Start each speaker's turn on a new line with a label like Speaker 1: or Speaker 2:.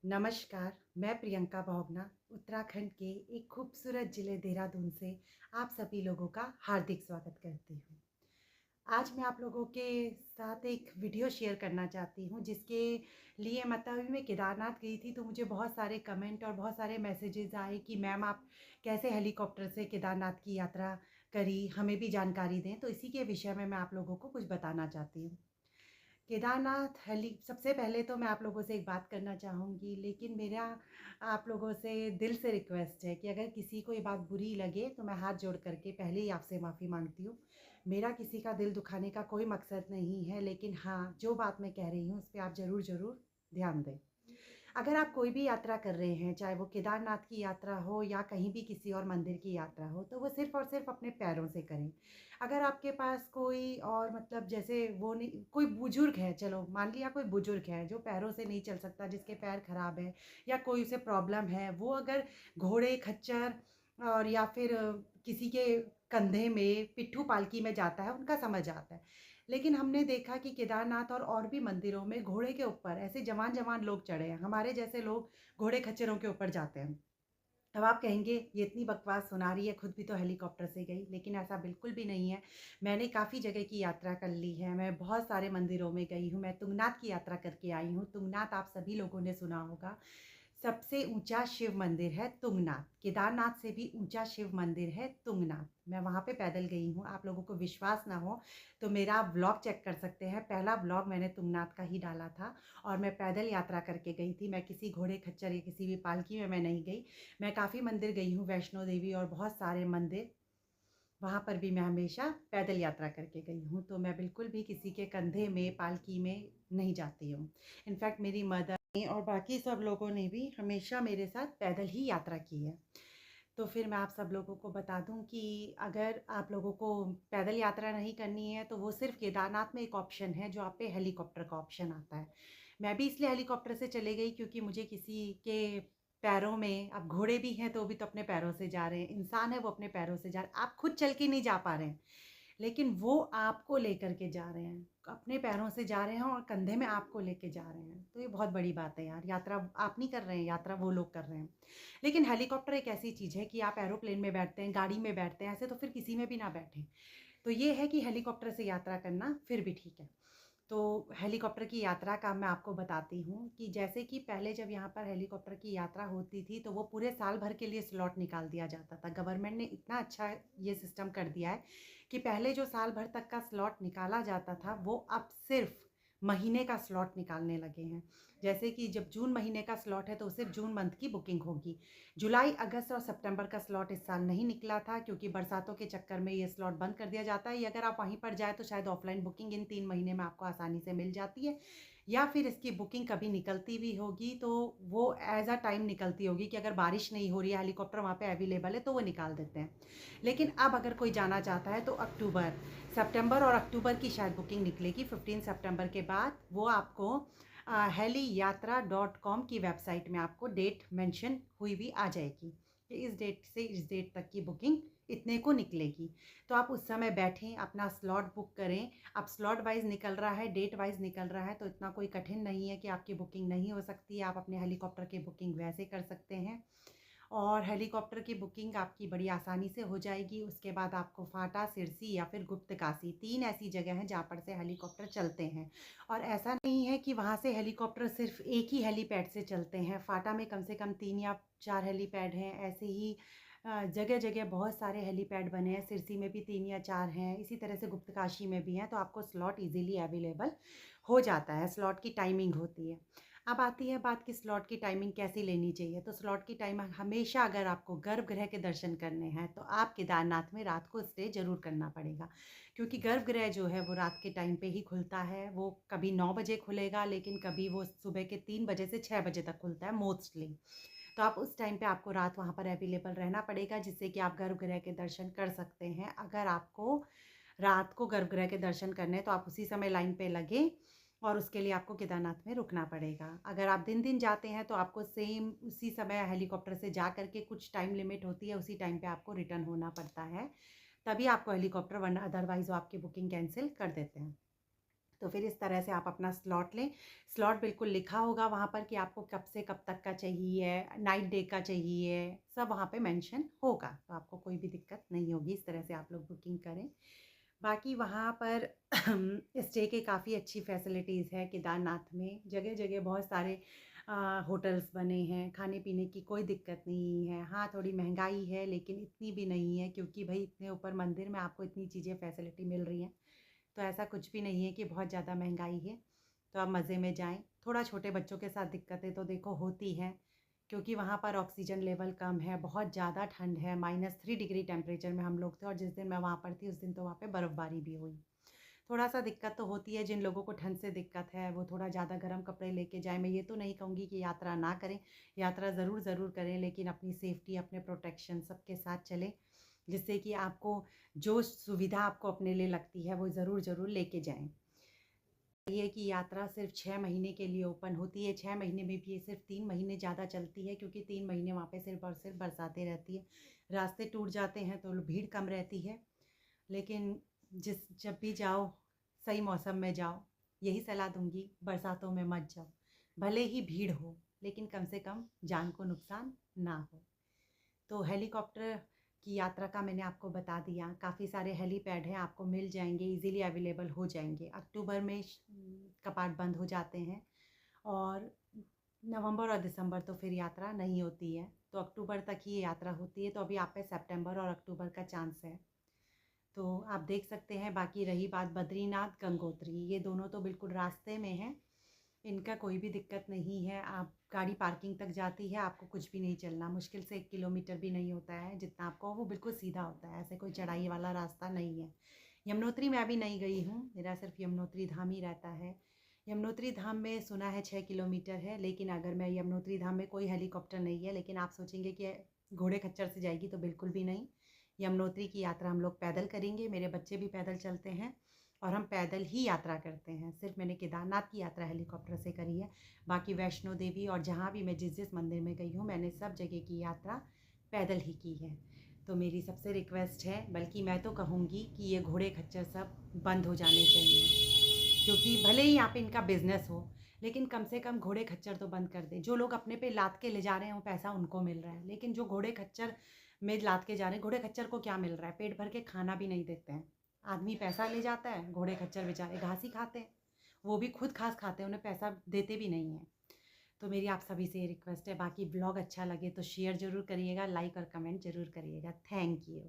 Speaker 1: नमस्कार, मैं प्रियंका बहुगुणा उत्तराखंड के एक खूबसूरत ज़िले देहरादून से आप सभी लोगों का हार्दिक स्वागत करती हूँ। आज मैं आप लोगों के साथ एक वीडियो शेयर करना चाहती हूँ जिसके लिए मतलब अभी मैं केदारनाथ गई थी तो मुझे बहुत सारे कमेंट और बहुत सारे मैसेजेस आए कि मैम आप कैसे हेलीकॉप्टर से केदारनाथ की यात्रा करी, हमें भी जानकारी दें। तो इसी के विषय में मैं आप लोगों को कुछ बताना चाहती हूँ। केदारनाथ हेली सबसे पहले तो मैं आप लोगों से एक बात करना चाहूँगी, लेकिन मेरा आप लोगों से दिल से रिक्वेस्ट है कि अगर किसी को ये बात बुरी लगे तो मैं हाथ जोड़ करके पहले ही आपसे माफ़ी मांगती हूँ। मेरा किसी का दिल दुखाने का कोई मकसद नहीं है, लेकिन हाँ, जो बात मैं कह रही हूँ उस पे आप ज़रूर ज़रूर ध्यान दें। अगर आप कोई भी यात्रा कर रहे हैं, चाहे वो केदारनाथ की यात्रा हो या कहीं भी किसी और मंदिर की यात्रा हो, तो वो सिर्फ़ और सिर्फ़ अपने पैरों से करें। अगर आपके पास कोई और मतलब जैसे वो नहीं, कोई बुजुर्ग है, चलो मान लिया कोई बुजुर्ग है जो पैरों से नहीं चल सकता, जिसके पैर खराब है या कोई उसे प्रॉब्लम है, वो अगर घोड़े, खच्चर और या फिर किसी के कंधे में, पिट्ठू पालकी में जाता है, उनका समझ आता है। लेकिन हमने देखा कि केदारनाथ और भी मंदिरों में घोड़े के ऊपर ऐसे जवान-जवान लोग चढ़े हैं, हमारे जैसे लोग घोड़े खच्चरों के ऊपर जाते हैं। अब आप कहेंगे ये इतनी बकवास सुना रही है, खुद भी तो हेलीकॉप्टर से गई, लेकिन ऐसा बिल्कुल भी नहीं है। मैंने काफ़ी जगह की यात्रा कर ली है, मैं बहुत सारे मंदिरों में गई हूँ, मैं तुंगनाथ की यात्रा करके आई हूँ। तुंगनाथ आप सभी लोगों ने सुना होगा, सबसे ऊँचा शिव मंदिर है तुंगनाथ। केदारनाथ से भी ऊँचा शिव मंदिर है तुंगनाथ। मैं वहाँ पे पैदल गई हूँ, आप लोगों को विश्वास ना हो तो मेरा आप व्लॉग चेक कर सकते हैं। पहला व्लॉग मैंने तुंगनाथ का ही डाला था और मैं पैदल यात्रा करके गई थी। मैं किसी घोड़े खच्चर या किसी भी पालकी में मैं नहीं गई। मैं काफ़ी मंदिर गई हूँ, वैष्णो देवी और बहुत सारे मंदिर, वहाँ पर भी मैं हमेशा पैदल यात्रा करके गई हूँ। तो मैं बिल्कुल भी किसी के कंधे में, पालकी में नहीं जाती हूँ। इनफैक्ट मेरी मदर ने और बाकी सब लोगों ने भी हमेशा मेरे साथ पैदल ही यात्रा की है। तो फिर मैं आप सब लोगों को बता दूं कि अगर आप लोगों को पैदल यात्रा नहीं करनी है तो वो सिर्फ केदारनाथ में एक ऑप्शन है, जो आप पे हेलीकॉप्टर का ऑप्शन आता है। मैं भी इसलिए हेलीकॉप्टर से चले गई क्योंकि मुझे किसी के पैरों में, अब घोड़े भी हैं तो वो भी तो अपने पैरों से जा रहे हैं, इंसान है वो अपने पैरों से जा रहे हैं, आप खुद चल के नहीं जा पा रहे हैं, लेकिन वो आपको लेकर के जा रहे हैं, अपने पैरों से जा रहे हैं और कंधे में आपको लेके जा रहे हैं। तो ये बहुत बड़ी बात है यार, यात्रा आप नहीं कर रहे हैं, यात्रा वो लोग कर रहे हैं। लेकिन हेलीकॉप्टर एक ऐसी चीज़ है कि आप एरोप्लेन में बैठते हैं, गाड़ी में बैठते हैं, ऐसे तो फिर किसी में भी ना बैठें। तो ये है कि हेलीकॉप्टर से यात्रा करना फिर भी ठीक है। तो हेलीकॉप्टर की यात्रा का मैं आपको बताती हूँ कि जैसे कि पहले जब यहाँ पर हेलीकॉप्टर की यात्रा होती थी तो वो पूरे साल भर के लिए स्लॉट निकाल दिया जाता था। गवर्नमेंट ने इतना अच्छा ये सिस्टम कर दिया है कि पहले जो साल भर तक का स्लॉट निकाला जाता था वो अब सिर्फ महीने का स्लॉट निकालने लगे हैं। जैसे कि जब जून महीने का स्लॉट है तो सिर्फ जून मंथ की बुकिंग होगी। जुलाई, अगस्त और सितंबर का स्लॉट इस साल नहीं निकला था क्योंकि बरसातों के चक्कर में ये स्लॉट बंद कर दिया जाता है। या अगर आप वहीं पर जाए तो शायद ऑफलाइन बुकिंग इन 3 महीने में आपको आसानी से मिल जाती है, या फिर इसकी बुकिंग कभी निकलती भी होगी तो वो एज अ टाइम निकलती होगी कि अगर बारिश नहीं हो रही है, हेलीकॉप्टर वहाँ पे अवेलेबल है तो वो निकाल देते हैं। लेकिन अब अगर कोई जाना चाहता है तो अक्टूबर, सितंबर और अक्टूबर की शायद बुकिंग निकलेगी। 15 सितंबर के बाद वो आपको हेली यात्रा .com की वेबसाइट में आपको डेट मेंशन हुई भी आ जाएगी कि इस डेट से इस डेट तक की बुकिंग इतने को निकलेगी। तो आप उस समय बैठें, अपना स्लॉट बुक करें। अब स्लॉट वाइज निकल रहा है, डेट वाइज निकल रहा है, तो इतना कोई कठिन नहीं है कि आपकी बुकिंग नहीं हो सकती है। आप अपने हेलीकॉप्टर की बुकिंग वैसे कर सकते हैं और हेलीकॉप्टर की बुकिंग आपकी बड़ी आसानी से हो जाएगी। उसके बाद आपको फाटा, सिरसी या फिर गुप्तकाशी, 3 ऐसी जगह हैं जहाँ पर से हेलीकॉप्टर चलते हैं। और ऐसा नहीं है कि वहाँ से हेलीकॉप्टर सिर्फ एक ही हेलीपैड से चलते हैं। फाटा में कम से कम 3 या 4 हेलीपैड हैं। ऐसे ही जगह जगह बहुत सारे हेलीपैड बने हैं। सिरसी में भी 3 या 4 हैं, इसी तरह से गुप्तकाशी में भी हैं। तो आपको स्लॉट ईजिली अवेलेबल हो जाता है, स्लॉट की टाइमिंग होती है। अब आती है बात कि स्लॉट की टाइमिंग कैसी लेनी चाहिए। तो स्लॉट की टाइमिंग हमेशा, अगर आपको गर्भगृह के दर्शन करने हैं तो आप केदारनाथ में रात को स्टे ज़रूर करना पड़ेगा, क्योंकि गर्भगृह जो है वो रात के टाइम पे ही खुलता है। वो कभी 9 बजे खुलेगा, लेकिन कभी वो सुबह के 3 बजे से 6 बजे तक खुलता है मोस्टली। तो आप उस टाइम पे आपको रात वहाँ पर अवेलेबल रहना पड़ेगा, जिससे कि आप गर्भगृह के दर्शन कर सकते हैं। अगर आपको रात को गर्भगृह के दर्शन करने हैं तो आप उसी समय लाइन पे लगें और उसके लिए आपको केदारनाथ में रुकना पड़ेगा। अगर आप दिन दिन जाते हैं तो आपको सेम उसी समय हेलीकॉप्टर से जा करके, कुछ टाइम लिमिट होती है, उसी टाइम पे आपको रिटर्न होना पड़ता है, तभी आपको हेलीकॉप्टर, वरना अदरवाइज वो आपकी बुकिंग कैंसिल कर देते हैं। तो फिर इस तरह से आप अपना स्लॉट लें। स्लॉट बिल्कुल लिखा होगा वहाँ पर कि आपको कब से कब तक का चाहिए, नाइट डे का चाहिए, सब वहाँ पे मेंशन होगा, तो आपको कोई भी दिक्कत नहीं होगी। इस तरह से आप लोग बुकिंग करें। बाकी वहाँ पर स्टे की काफ़ी अच्छी फैसिलिटीज़ है केदारनाथ में। जगह जगह बहुत सारे होटल्स बने हैं, खाने पीने की कोई दिक्कत नहीं है। हाँ, थोड़ी महंगाई है लेकिन इतनी भी नहीं है, क्योंकि भाई इतने ऊपर मंदिर में आपको इतनी चीज़ें फैसिलिटी मिल रही हैं, तो ऐसा कुछ भी नहीं है कि बहुत ज़्यादा महंगाई है। तो आप मज़े में जाएं। थोड़ा छोटे बच्चों के साथ दिक्कतें तो देखो होती हैं, क्योंकि वहाँ पर ऑक्सीजन लेवल कम है, बहुत ज़्यादा ठंड है, -3 डिग्री टेम्परेचर में हम लोग थे, और जिस दिन मैं वहाँ पर थी उस दिन तो वहाँ पे बर्फ़बारी भी हुई। थोड़ा सा दिक्कत तो होती है। जिन लोगों को ठंड से दिक्कत है वो थोड़ा ज़्यादा गर्म कपड़े लेके जाएं। मैं ये तो नहीं कहूँगी कि यात्रा ना करें, यात्रा ज़रूर ज़रूर करें, लेकिन अपनी सेफ्टी, अपने प्रोटेक्शन सबके साथ चलें, जिससे कि आपको जो सुविधा आपको अपने लिए लगती है वो ज़रूर ज़रूर लेके जाएं। ये कि यात्रा सिर्फ 6 महीने के लिए ओपन होती है। 6 महीने में भी ये सिर्फ 3 महीने ज़्यादा चलती है, क्योंकि 3 महीने वहाँ पे सिर्फ और सिर्फ बरसातें रहती है। रास्ते टूट जाते हैं तो भीड़ कम रहती है, लेकिन जब भी जाओ सही मौसम में जाओ। यही सलाह दूंगी, बरसातों में मत जाओ। भले ही भीड़ हो, लेकिन कम से कम जान को नुकसान ना हो। तो हेलीकॉप्टर की यात्रा का मैंने आपको बता दिया। काफ़ी सारे हेलीपैड हैं, आपको मिल जाएंगे, इजीली अवेलेबल हो जाएंगे। अक्टूबर में कपाट बंद हो जाते हैं, और नवंबर और दिसंबर तो फिर यात्रा नहीं होती है, तो अक्टूबर तक ही ये यात्रा होती है। तो अभी आप पे सितंबर और अक्टूबर का चांस है, तो आप देख सकते हैं। बाकी रही बात बद्रीनाथ, गंगोत्री, ये दोनों तो बिल्कुल रास्ते में हैं, इनका कोई भी दिक्कत नहीं है। आप गाड़ी पार्किंग तक जाती है, आपको कुछ भी नहीं चलना, मुश्किल से 1 किलोमीटर भी नहीं होता है जितना आपको, वो बिल्कुल सीधा होता है, ऐसे कोई चढ़ाई वाला रास्ता नहीं है। यमुनोत्री मैं अभी नहीं गई हूँ, मेरा सिर्फ यमुनोत्री धाम ही रहता है। यमुनोत्री धाम में सुना है 6 किलोमीटर है, लेकिन अगर मैं यमुनोत्री धाम में कोई हेलीकॉप्टर नहीं है, लेकिन आप सोचेंगे कि घोड़े खच्चर से जाएगी, तो बिल्कुल भी नहीं। यमुनोत्री की यात्रा हम लोग पैदल करेंगे, मेरे बच्चे भी पैदल चलते हैं, और हम पैदल ही यात्रा करते हैं। सिर्फ मैंने केदारनाथ की यात्रा हेलीकॉप्टर से करी है, बाकी वैष्णो देवी और जहाँ भी मैं जिस जिस मंदिर में गई हूँ, मैंने सब जगह की यात्रा पैदल ही की है। तो मेरी सबसे रिक्वेस्ट है, बल्कि मैं तो कहूँगी कि ये घोड़े खच्चर सब बंद हो जाने चाहिए, क्योंकि भले ही यहाँ पे इनका बिजनेस हो, लेकिन कम से कम घोड़े खच्चर तो बंद कर दें। जो लोग अपने पे लाद के ले जा रहे हैं वो पैसा उनको मिल रहा है, लेकिन जो घोड़े खच्चर में लाद के जा रहे हैं, घोड़े खच्चर को क्या मिल रहा है? पेट भर के खाना भी नहीं देते हैं। आदमी पैसा ले जाता है, घोड़े खच्चर बेचारे घास ही खाते हैं, वो भी खुद घास खाते हैं, उन्हें पैसा देते भी नहीं हैं। तो मेरी आप सभी से ये रिक्वेस्ट है। बाकी ब्लॉग अच्छा लगे तो शेयर ज़रूर करिएगा, लाइक और कमेंट ज़रूर करिएगा। Thank you.